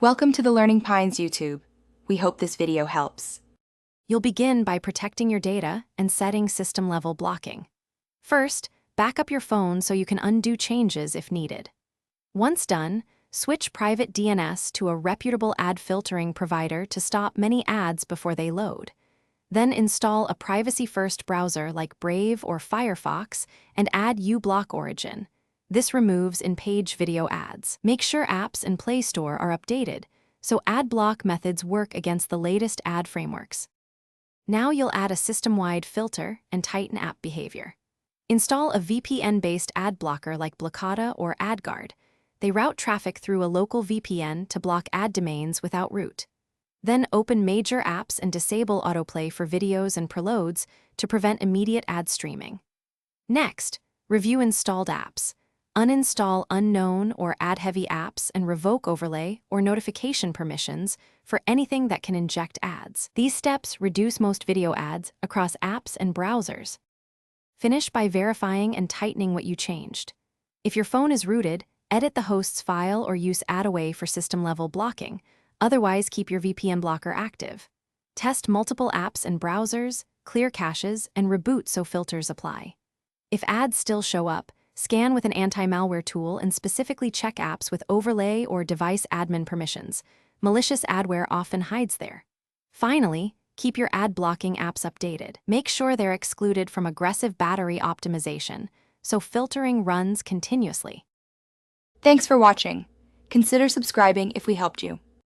Welcome to the Learning Pines YouTube. We hope this video helps. You'll begin by protecting your data and setting system-level blocking. First, back up your phone so you can undo changes if needed. Once done, switch private DNS to a reputable ad filtering provider to stop many ads before they load. Then install a privacy-first browser like Brave or Firefox and add uBlock Origin. This removes in-page video ads. Make sure apps in Play Store are updated, so ad block methods work against the latest ad frameworks. Now you'll add a system-wide filter and tighten app behavior. Install a VPN-based ad blocker like Blockada or AdGuard. They route traffic through a local VPN to block ad domains without root. Then open major apps and disable autoplay for videos and preloads to prevent immediate ad streaming. Next, review installed apps. Uninstall unknown or ad-heavy apps and revoke overlay or notification permissions for anything that can inject ads. These steps reduce most video ads across apps and browsers. Finish by verifying and tightening what you changed. If your phone is rooted, edit the host's file or use AdAway for system-level blocking. Otherwise, keep your VPN blocker active. Test multiple apps and browsers, clear caches, and reboot so filters apply. If ads still show up, scan with an anti-malware tool and specifically check apps with overlay or device admin permissions. Malicious adware often hides there. Finally, keep your ad blocking apps updated. Make sure they're excluded from aggressive battery optimization, so filtering runs continuously. Thanks for watching. Consider subscribing if we helped you.